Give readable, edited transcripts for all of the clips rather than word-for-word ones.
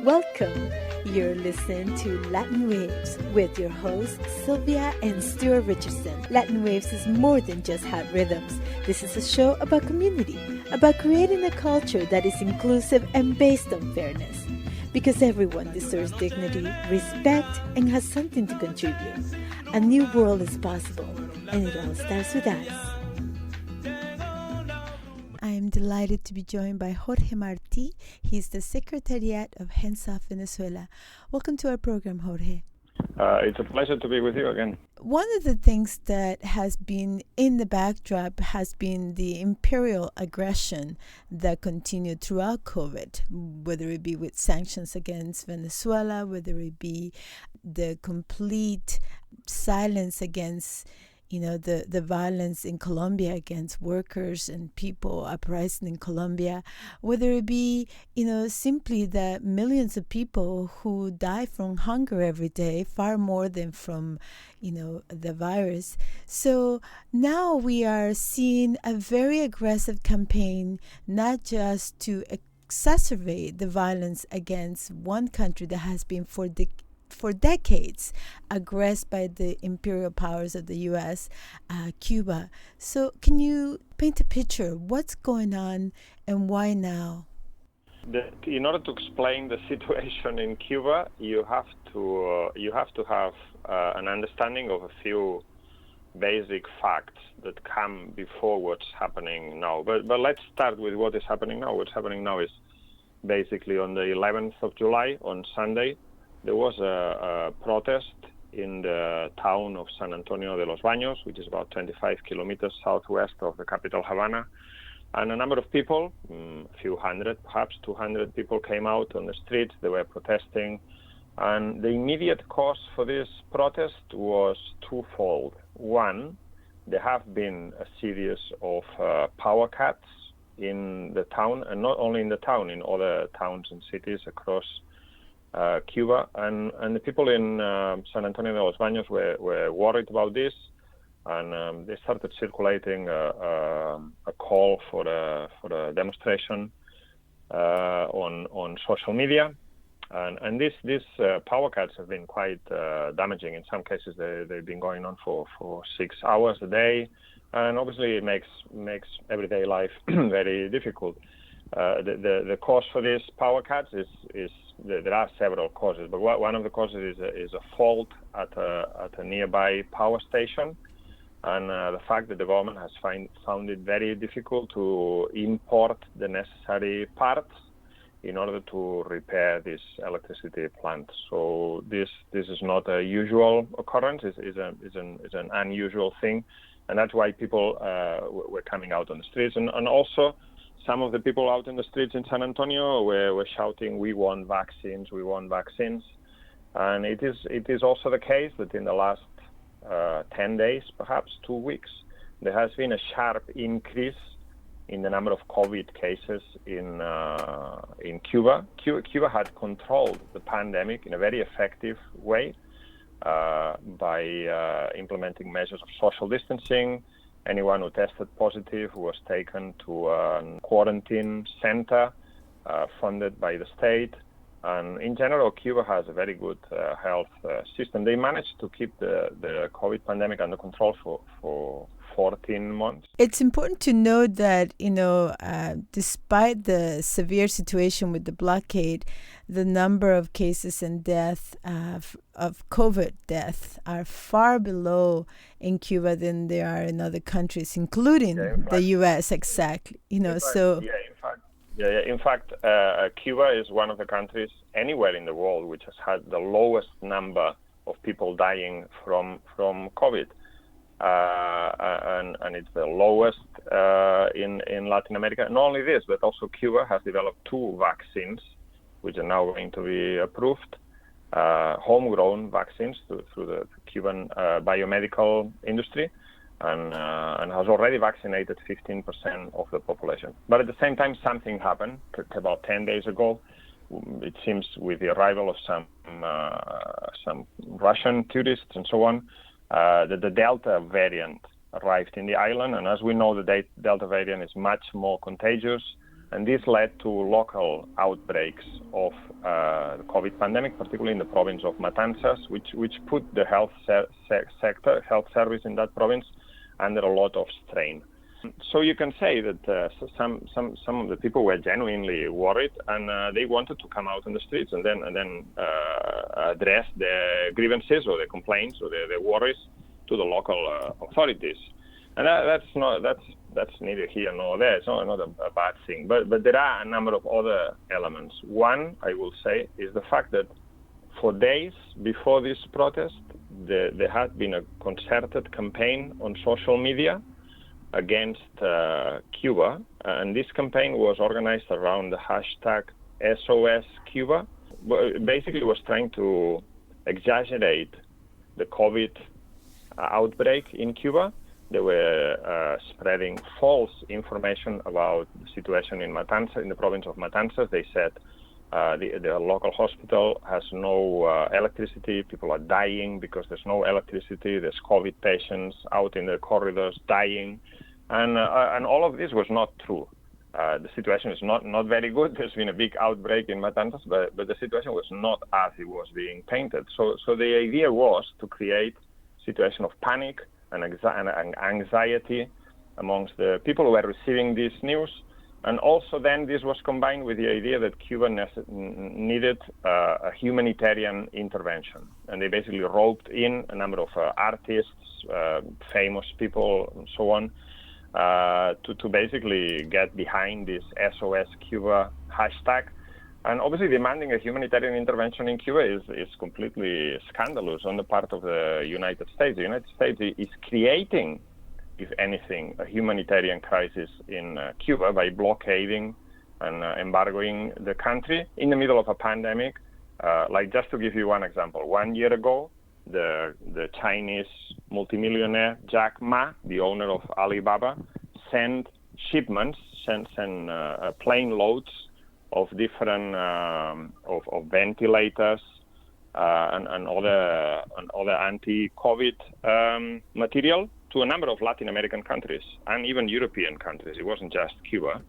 Welcome. You're listening to Latin Waves with your hosts, Sylvia and Sylvia Richardson. Latin Waves is more than just hot rhythms. This is a show about community, about creating a culture that is inclusive and based on fairness. Because everyone deserves dignity, respect, and has something to contribute. A new world is possible, and it all starts with us. I am delighted to be joined by Jorge Martin. He's the secretariat of Hensa Venezuela. Welcome to our program, Jorge. It's a pleasure to be with you again. One of the things that has been in the backdrop has been the imperial aggression that continued throughout COVID, whether it be with sanctions against Venezuela, whether it be the complete silence against the violence in Colombia against workers and people uprising in Colombia, whether it be, simply the millions of people who die from hunger every day, far more than from, the virus. So now we are seeing a very aggressive campaign, not just to exacerbate the violence against one country that has been for decades aggressed by the imperial powers of the U.S., Cuba. So can you paint a picture of what's going on and why now? In order to explain the situation in Cuba, you have to have an understanding of a few basic facts that come before what's happening now. But let's start with what is happening now. What's happening now is basically on the 11th of July, on Sunday, there was a protest in the town of San Antonio de los Baños, which is about 25 kilometers southwest of the capital, Havana. And a number of people, a few hundred, perhaps 200 people came out on the streets. They were protesting. And the immediate cause for this protest was twofold. One, there have been a series of power cuts in the town, and not only in the town, in other towns and cities across Cuba, and the people in San Antonio de los Baños were worried about this, and they started circulating a call for a demonstration on social media, and these power cuts have been quite damaging. In some cases, they've been going on for 6 hours a day, and obviously it makes everyday life very difficult. The cause for these power cuts is there are several causes, but one of the causes is a fault at a nearby power station, and the fact that the government has found it very difficult to import the necessary parts in order to repair this electricity plant. So this is not a usual occurrence. It's an unusual thing, and that's why people were coming out on the streets, and also some of the people out in the streets in San Antonio were shouting, "We want vaccines, we want vaccines." And it is also the case that in the last 10 days, perhaps 2 weeks, there has been a sharp increase in the number of COVID cases in Cuba. Cuba had controlled the pandemic in a very effective way by implementing measures of social distancing. Anyone who tested positive was taken to a quarantine center funded by the state. And in general, Cuba has a very good health system. They managed to keep the COVID pandemic under control for 14 months. It's important to note that, despite the severe situation with the blockade, the number of cases and death of COVID death are far below in Cuba than they are in other countries, including the U.S. Exactly. In fact, Cuba is one of the countries anywhere in the world which has had the lowest number of people dying from COVID. And it's the lowest in Latin America. Not only this, but also Cuba has developed 2 vaccines, which are now going to be approved, homegrown vaccines through the Cuban biomedical industry, and has already vaccinated 15% of the population. But at the same time, something happened about 10 days ago. It seems with the arrival of some Russian tourists and so on, that the Delta variant arrived in the island, and as we know, the Delta variant is much more contagious, And this led to local outbreaks of the COVID pandemic, particularly in the province of Matanzas, which put the health sector, health service in that province under a lot of strain. So you can say that some of the people were genuinely worried, and they wanted to come out on the streets and then address their grievances or their complaints or their worries to the local authorities. And that's neither here nor there. It's not a bad thing. But there are a number of other elements. One, I will say, is the fact that for days before this protest, there had been a concerted campaign on social media against Cuba. And this campaign was organized around the hashtag SOS Cuba. Basically, it was trying to exaggerate the COVID outbreak in Cuba. They were spreading false information about the situation in Matanzas, in the province of Matanzas. They said the local hospital has no electricity. People are dying because there's no electricity. There's COVID patients out in the corridors dying. And all of this was not true. The situation is not very good. There's been a big outbreak in Matanzas, but the situation was not as it was being painted. So the idea was to create a situation of panic and anxiety amongst the people who were receiving this news. And also then this was combined with the idea that Cuba needed a humanitarian intervention. And they basically roped in a number of artists, famous people, and so on, to basically get behind this SOS Cuba hashtag. And obviously demanding a humanitarian intervention in Cuba is completely scandalous on the part of the United States. The United States is creating, if anything, a humanitarian crisis in Cuba by blockading and embargoing the country in the middle of a pandemic. Like, just to give you one example, 1 year ago, the Chinese multimillionaire Jack Ma, the owner of Alibaba, sent shipments, sent plane loads of different of ventilators and other anti-COVID material to a number of Latin American countries and even European countries. It wasn't just Cuba.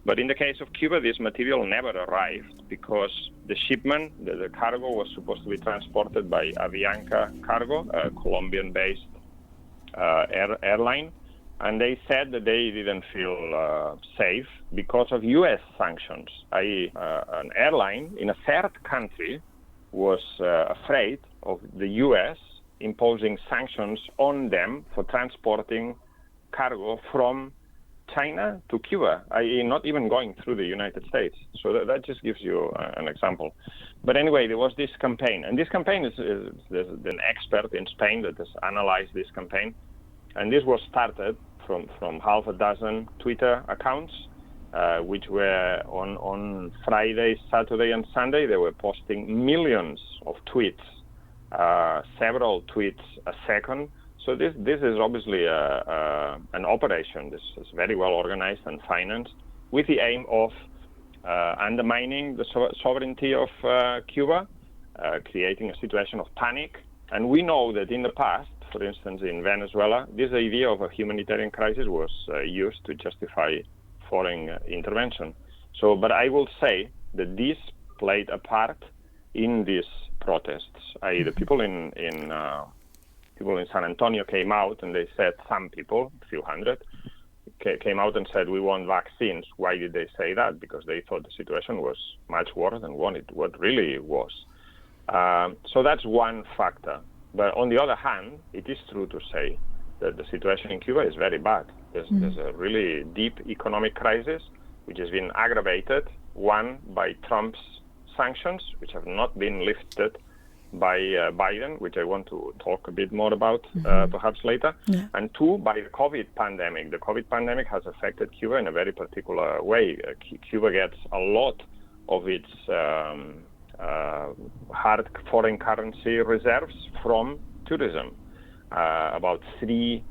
But in the case of Cuba, this material never arrived because the shipment, the cargo, was supposed to be transported by Avianca Cargo, a Colombian-based airline. And they said that they didn't feel safe because of U.S. sanctions, i.e. An airline in a third country was afraid of the U.S. imposing sanctions on them for transporting cargo from China to Cuba, i.e. not even going through the United States. So that just gives you an example. But anyway, there was this campaign. And this campaign there's an expert in Spain that has analyzed this campaign. And this was started from half a dozen Twitter accounts, which were on Friday, Saturday, and Sunday. They were posting millions of tweets, several tweets a second. So this is obviously an operation. This is very well organized and financed with the aim of undermining the sovereignty of Cuba, creating a situation of panic. And we know that in the past, for instance, in Venezuela, this idea of a humanitarian crisis was used to justify foreign intervention. So, but I will say that this played a part in these protests. I.e., the people in San Antonio came out and they said, some people, a few hundred, came out and said, we want vaccines. Why did they say that? Because they thought the situation was much worse than what really was. So that's one factor. But on the other hand, it is true to say that the situation in Cuba is very bad. There's a really deep economic crisis, which has been aggravated, one, by Trump's sanctions, which have not been lifted by Biden, which I want to talk a bit more about perhaps later, and two, by the COVID pandemic. The COVID pandemic has affected Cuba in a very particular way. Cuba gets a lot of its hard foreign currency reserves from tourism, about $3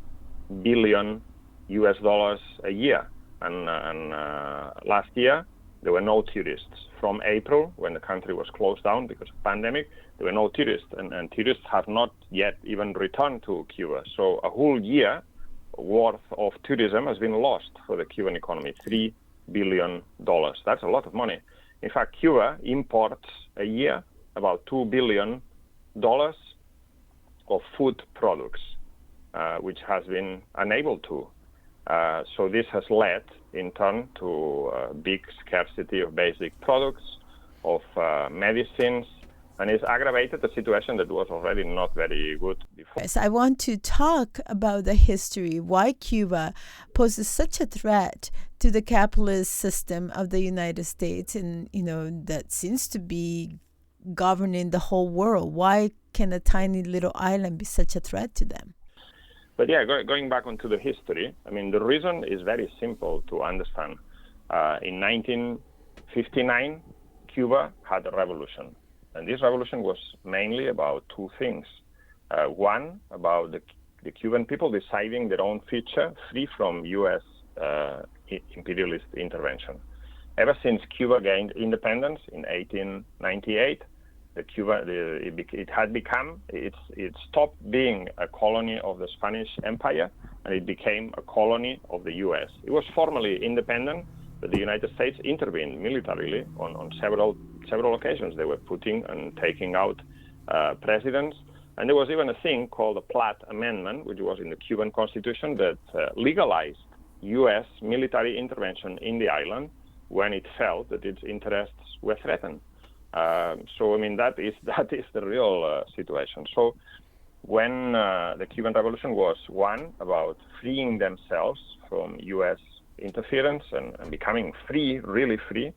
billion a year. And last year, there were no tourists. From April, when the country was closed down because of the pandemic, there were no tourists, and tourists have not yet even returned to Cuba. So a whole year worth of tourism has been lost for the Cuban economy, $3 billion. That's a lot of money. In fact, Cuba imports a year about $2 billion of food products, which has been unable to. So this has led, in turn, to a big scarcity of basic products, of medicines, and it's aggravated the situation that was already not very good before. Yes, I want to talk about the history, why Cuba poses such a threat to the capitalist system of the United States, and that seems to be governing the whole world. Why can a tiny little island be such a threat to them? But yeah, going back onto the history, I mean, the reason is very simple to understand. In 1959, Cuba had a revolution. And this revolution was mainly about two things. One, about the Cuban people deciding their own future free from U.S. imperialist intervention. Ever since Cuba gained independence in 1898, it stopped being a colony of the Spanish Empire, and it became a colony of the U.S. It was formally independent, but the United States intervened militarily on several occasions. They were putting and taking out presidents, and there was even a thing called the Platt Amendment, which was in the Cuban Constitution, that legalized U.S. military intervention in the island when it felt that its interests were threatened. So I mean that is the real situation. So when the Cuban Revolution was, one, about freeing themselves from U.S. interference and becoming free, really free,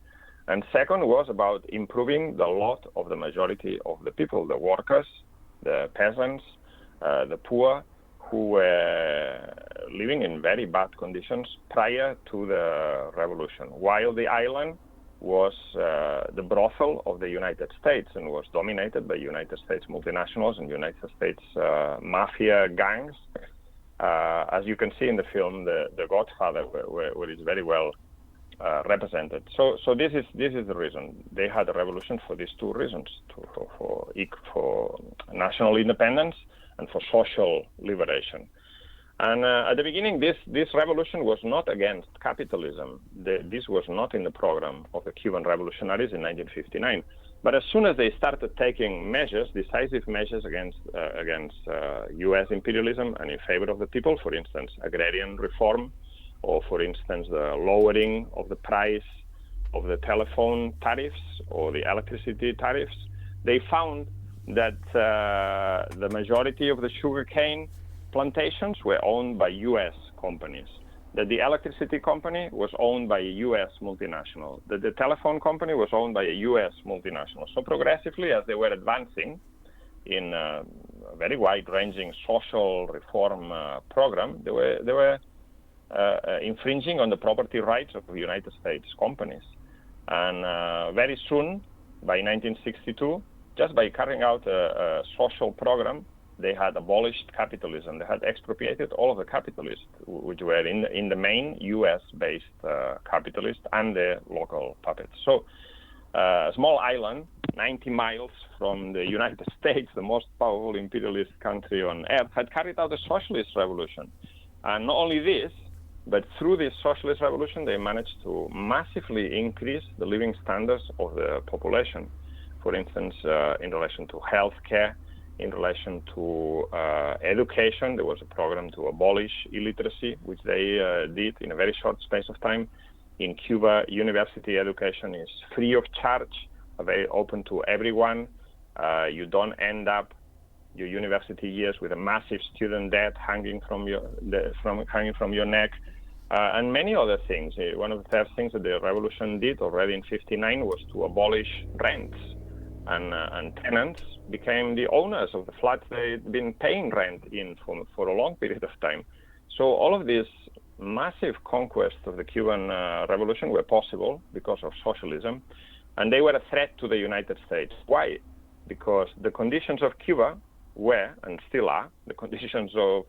and second was about improving the lot of the majority of the people, the workers, the peasants, the poor, who were living in very bad conditions prior to the revolution, while the island was the brothel of the United States and was dominated by United States multinationals and United States mafia gangs. As you can see in the film, The Godfather, where it's very well represented. So this is the reason. They had a revolution for these two reasons, for national independence and for social liberation. And at the beginning, this revolution was not against capitalism. This was not in the program of the Cuban revolutionaries in 1959. But as soon as they started taking measures, decisive measures against U.S. imperialism and in favor of the people, for instance, agrarian reform, or for instance, the lowering of the price of the telephone tariffs or the electricity tariffs, they found that the majority of the sugarcane plantations were owned by U.S. companies, that the electricity company was owned by a U.S. multinational, that the telephone company was owned by a U.S. multinational. So progressively, as they were advancing in a very wide-ranging social reform program, they were infringing on the property rights of United States companies. And very soon, by 1962, just by carrying out a social program, they had abolished capitalism. They had expropriated all of the capitalists, which were in the main U.S.-based capitalists and the local puppets. So a small island, 90 miles from the United States, the most powerful imperialist country on earth, had carried out a socialist revolution. And not only this, but through this socialist revolution, they managed to massively increase the living standards of the population. For instance, in relation to health care, in relation to education, there was a program to abolish illiteracy, which they did in a very short space of time. In Cuba, university education is free of charge, very open to everyone. You don't end up your university years with a massive student debt hanging from your neck, and many other things. One of the first things that the revolution did already in '59 was to abolish rents. And tenants became the owners of the flats they'd been paying rent in for a long period of time. So all of these massive conquests of the Cuban Revolution were possible because of socialism, and they were a threat to the United States. Why? Because the conditions of Cuba were, and still are, the conditions of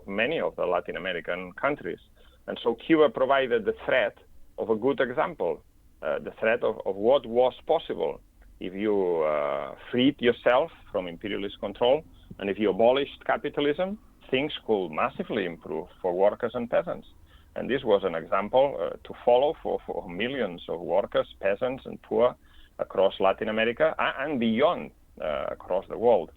many of the Latin American countries. And so Cuba provided the threat of a good example, the threat of what was possible if you freed yourself from imperialist control, and if you abolished capitalism, things could massively improve for workers and peasants. And this was an example to follow for millions of workers, peasants, and poor across Latin America and beyond across the world.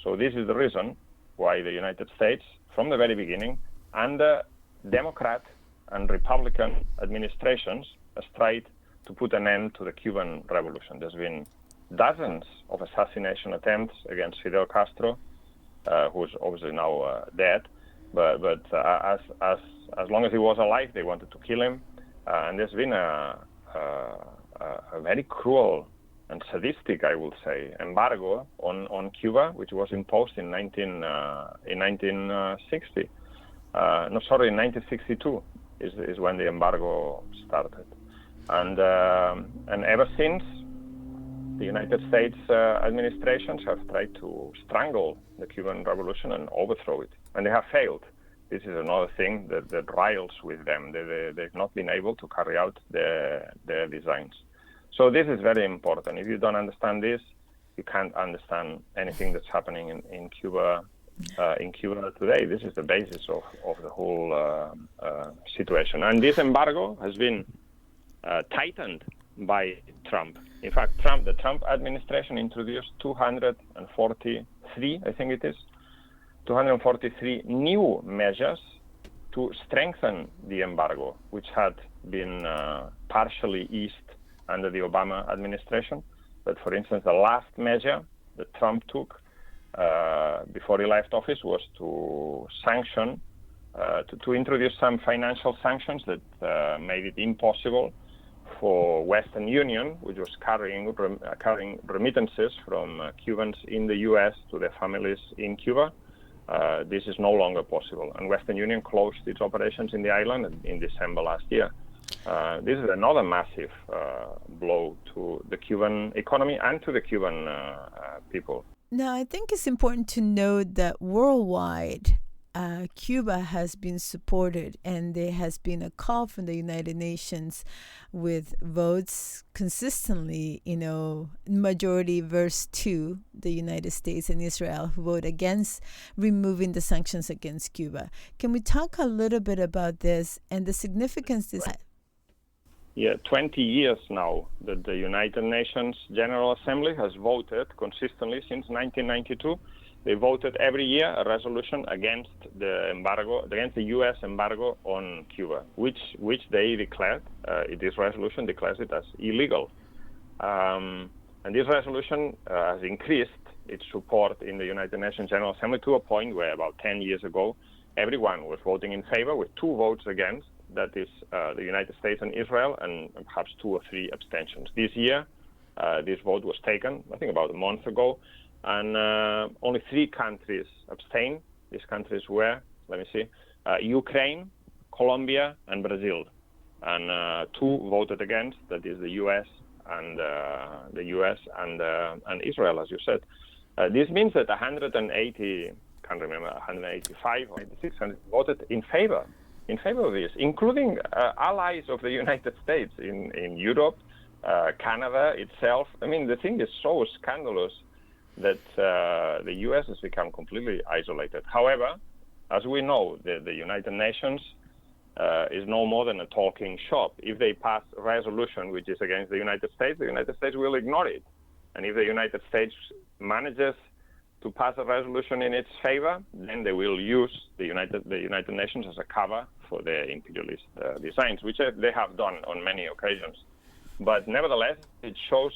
So this is the reason why the United States, from the very beginning, under Democrat and Republican administrations, has tried to put an end to the Cuban Revolution. There's been dozens of assassination attempts against Fidel Castro, who's obviously now dead. But as long as he was alive, they wanted to kill him. And there's been a very cruel and sadistic, I will say, embargo on Cuba, which was imposed in 1960. In 1962 is when the embargo started. And ever since, the United States administrations have tried to strangle the Cuban Revolution and overthrow it, and they have failed. This is another thing that riles with them. They've not been able to carry out their designs. So this is very important. If you don't understand this, you can't understand anything that's happening in Cuba today. This is the basis of the whole situation. And this embargo has been tightened by Trump. In fact, the Trump administration introduced 243, I think it is, 243 new measures to strengthen the embargo, which had been partially eased under the Obama administration. But for instance, the last measure that Trump took before he left office was to sanction, to introduce some financial sanctions that made it impossible for Western Union, which was carrying remittances from Cubans in the U.S. to their families in Cuba. This is no longer possible. And Western Union closed its operations in the island in December last year. This is another massive blow to the Cuban economy and to the Cuban people. Now, I think it's important to note that worldwide, Cuba has been supported, and there has been a call from the United Nations with votes consistently, majority versus 2, the United States and Israel, who vote against removing the sanctions against Cuba. Can we talk a little bit about this and the significance this has? Yeah, 20 years now that the United Nations General Assembly has voted consistently since 1992. They voted every year a resolution against the embargo, against the U.S. embargo on Cuba, which they declared. This resolution declares it as illegal. And this resolution has increased its support in the United Nations General Assembly to a point where about 10 years ago, everyone was voting in favor with 2 votes against. That is the United States and Israel, and perhaps 2 or 3 abstentions. This year, this vote was taken, I think about a month ago, and only 3 countries abstained. These countries were, Ukraine, Colombia, and Brazil. And 2 voted against, that is the U.S. and Israel, as you said. This means that 180, can't remember, 185 or 86 voted in favor of this, including allies of the United States in Europe, Canada itself. I mean, the thing is so scandalous that the U.S. has become completely isolated. However, as we know, the United Nations is no more than a talking shop. If they pass a resolution which is against the United States will ignore it. And if the United States manages to pass a resolution in its favor, then they will use the United Nations as a cover for their imperialist designs, which they have done on many occasions. But nevertheless, it shows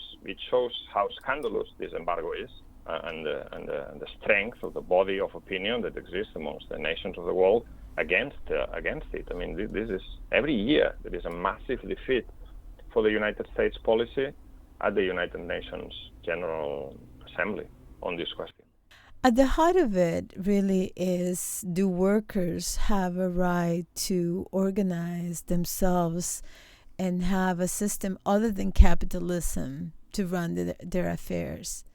how scandalous this embargo is, and the strength of the body of opinion that exists amongst the nations of the world against it. I mean, this is every year there is a massive defeat for the United States policy at the United Nations General Assembly on this question. At the heart of it really is, do workers have a right to organize themselves and have a system other than capitalism to run their affairs?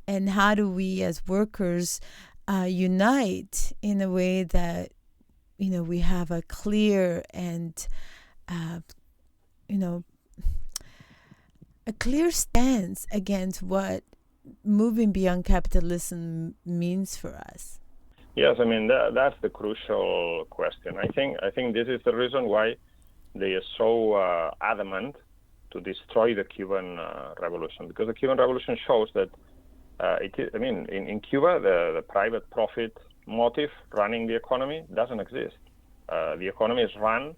And how do we as workers unite in a way that, we have a clear and, a clear stance against what moving beyond capitalism means for us? Yes, I mean that's the crucial question. I think this is the reason why they are so adamant to destroy the Cuban revolution, because the Cuban revolution shows that in Cuba, the private profit motive running the economy doesn't exist. The economy is run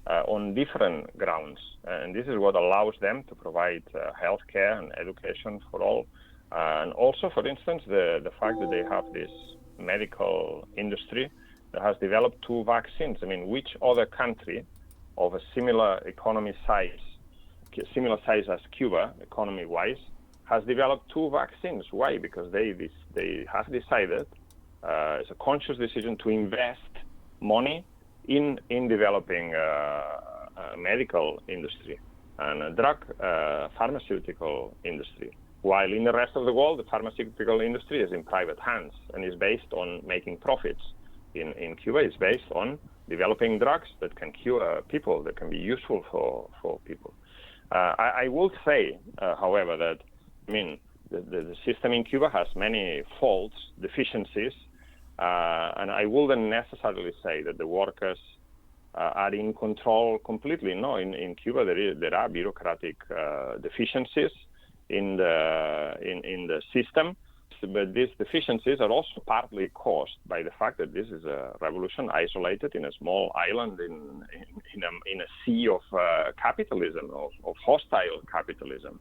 on different grounds, and this is what allows them to provide health care and education for all. And also, for instance, the fact that they have this medical industry that has developed two vaccines. I mean, which other country of a similar economy size, similar size as Cuba, economy-wise, has developed two vaccines? Why? Because they have decided, it's a conscious decision to invest money in developing a medical industry and a drug pharmaceutical industry. While in the rest of the world, the pharmaceutical industry is in private hands and is based on making profits. In Cuba, it's based on developing drugs that can cure people, that can be useful for people. I will say, however, that the system in Cuba has many faults, deficiencies, and I wouldn't necessarily say that the workers are in control completely. No, in Cuba there are bureaucratic deficiencies in the system, but these deficiencies are also partly caused by the fact that this is a revolution isolated in a small island in a sea of capitalism, of hostile capitalism.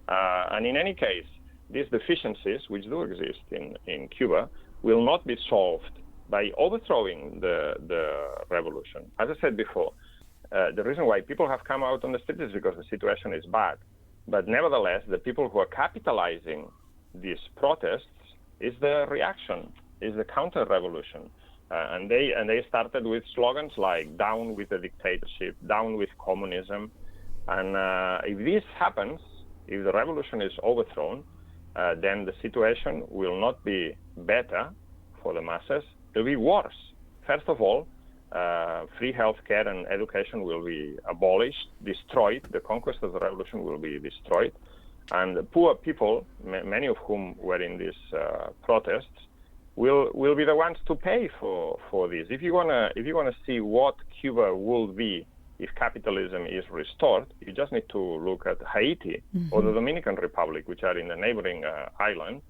And in any case, these deficiencies, which do exist in Cuba, will not be solved by overthrowing the revolution. As I said before, the reason why people have come out on the streets is because the situation is bad. But nevertheless, the people who are capitalizing these protests is the reaction, is the counter-revolution. And they started with slogans like "down with the dictatorship," "down with communism." And if this happens, if the revolution is overthrown, then the situation will not be better for the masses. It will be worse. First of all, free healthcare and education will be abolished, destroyed. The conquest of the revolution will be destroyed. And the poor people, many of whom were in these protests, will be the ones to pay for this. If you wanna see what Cuba will be if capitalism is restored, you just need to look at Haiti or the Dominican Republic, which are in the neighboring island,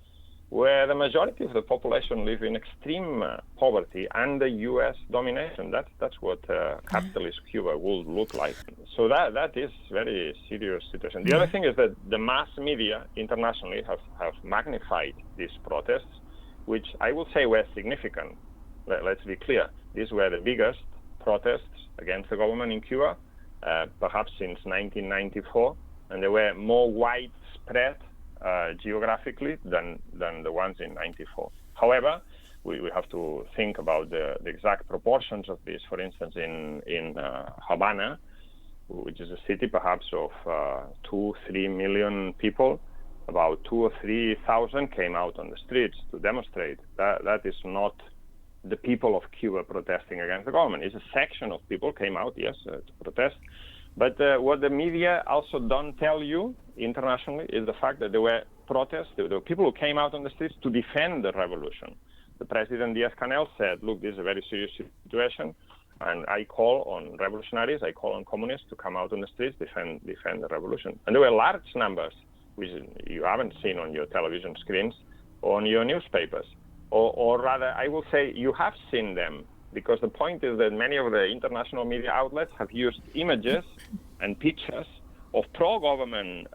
where the majority of the population live in extreme poverty under U.S. domination. That's what capitalist Cuba will look like. So that is very serious situation. The other thing is that the mass media internationally have magnified these protests, which I will say were significant. Let's be clear. These were the biggest protests against the government in Cuba, perhaps since 1994, and they were more widespread geographically than the ones in 94. However, we have to think about the exact proportions of this. For instance, in Havana, which is a city perhaps of 2-3 million people, about 2,000 or 3,000 came out on the streets to demonstrate. That is not the people of Cuba protesting against the government. It's a section of people came out, yes, to protest. But what the media also don't tell you internationally is the fact that there were protests, there were people who came out on the streets to defend the revolution. The President Diaz-Canel said, look, this is a very serious situation, and I call on revolutionaries, I call on communists to come out on the streets, defend the revolution. And there were large numbers, which you haven't seen on your television screens or on your newspapers. Or rather, I will say you have seen them, because the point is that many of the international media outlets have used images and pictures of pro-government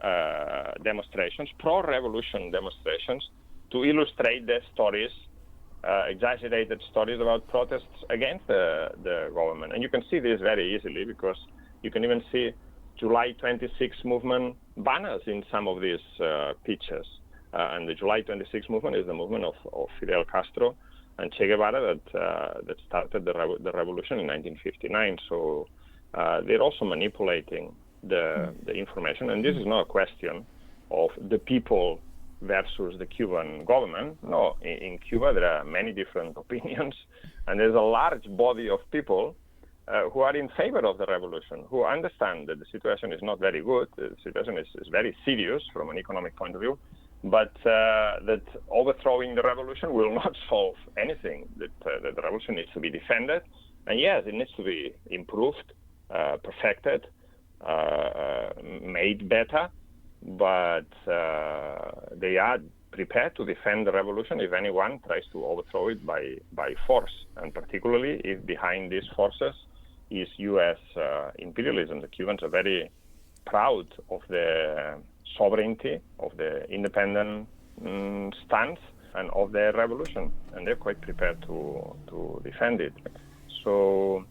demonstrations, pro-revolution demonstrations, to illustrate their stories, exaggerated stories about protests against the government. And you can see this very easily, because you can even see July 26 movement banners in some of these pictures. And the July 26 movement is the movement of Fidel Castro and Che Guevara that started the revolution in 1959. So they're also manipulating the information. And this is not a question of the people versus the Cuban government. No, in Cuba there are many different opinions, and there's a large body of people who are in favor of the revolution, who understand that the situation is not very good, the situation is very serious from an economic point of view, But that overthrowing the revolution will not solve anything. That the revolution needs to be defended, and yes, it needs to be improved, perfected, made better. But they are prepared to defend the revolution if anyone tries to overthrow it by force, and particularly if behind these forces is U.S. Imperialism. The Cubans are very proud of the sovereignty, of the independent stance, and of their revolution, and they're quite prepared to defend it. So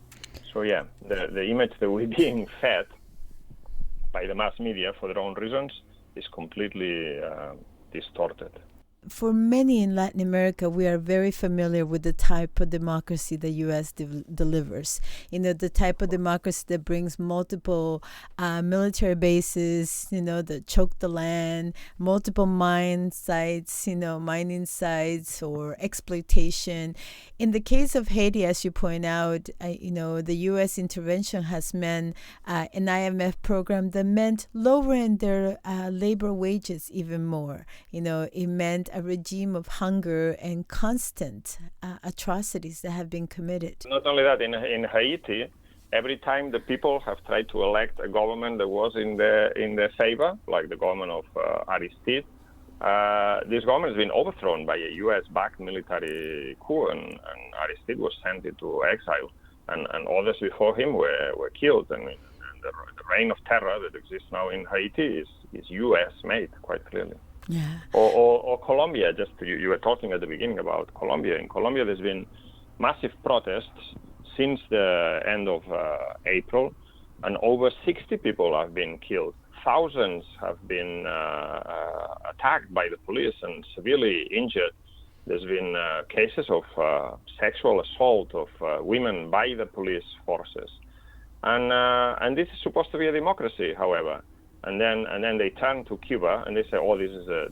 yeah, the image that we're being fed by the mass media for their own reasons is completely distorted. For many in Latin America, we are very familiar with the type of democracy the U.S. delivers. The type of democracy that brings multiple military bases, that choke the land, multiple mine sites, mining sites or exploitation. In the case of Haiti, as you point out, the U.S. intervention has meant an IMF program that meant lowering their labor wages even more. It meant a regime of hunger and constant atrocities that have been committed. Not only that, in Haiti, every time the people have tried to elect a government that was in their favor, like the government of Aristide, this government has been overthrown by a U.S.-backed military coup, and Aristide was sent into exile, and others before him were killed. And the reign of terror that exists now in Haiti is U.S.-made, quite clearly. Yeah. Or Colombia, just you were talking at the beginning about Colombia. In Colombia, there's been massive protests since the end of April, and over 60 people have been killed. Thousands have been attacked by the police and severely injured. There's been cases of sexual assault of women by the police forces. And this is supposed to be a democracy, however. And then they turn to Cuba and they say, "Oh, this is a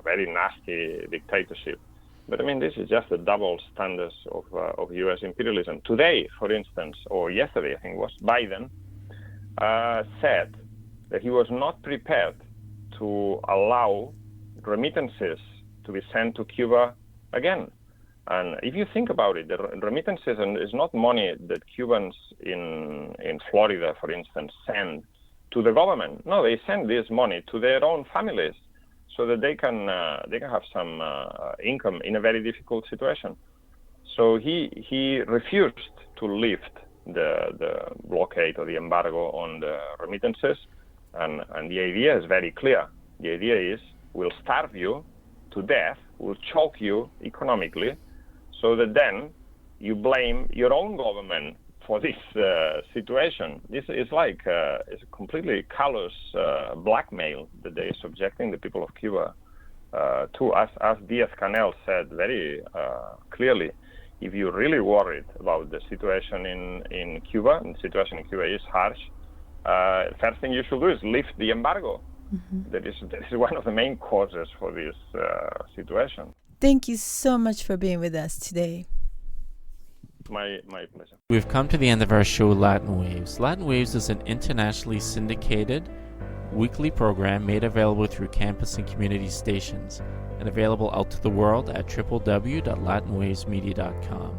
very nasty dictatorship." But I mean, this is just the double standards of U.S. imperialism. Today, for instance, or yesterday, I think it was, Biden said that he was not prepared to allow remittances to be sent to Cuba again. And if you think about it, the remittances is not money that Cubans in Florida, for instance, send to the government. No, they send this money to their own families so that they can have some income in a very difficult situation. So he refused to lift the blockade or the embargo on the remittances, and the idea is very clear. The idea is we'll starve you to death, we'll choke you economically, so that then you blame your own government for this situation. This is like it's a completely callous blackmail that they are subjecting the people of Cuba to. As Diaz-Canel said very clearly, if you're really worried about the situation in Cuba, and the situation in Cuba is harsh, first thing you should do is lift the embargo. Mm-hmm. That is one of the main causes for this situation. Thank you so much for being with us today. My pleasure. We've come to the end of our show, Latin Waves. Latin Waves is an internationally syndicated weekly program made available through campus and community stations and available out to the world at www.latinwavesmedia.com.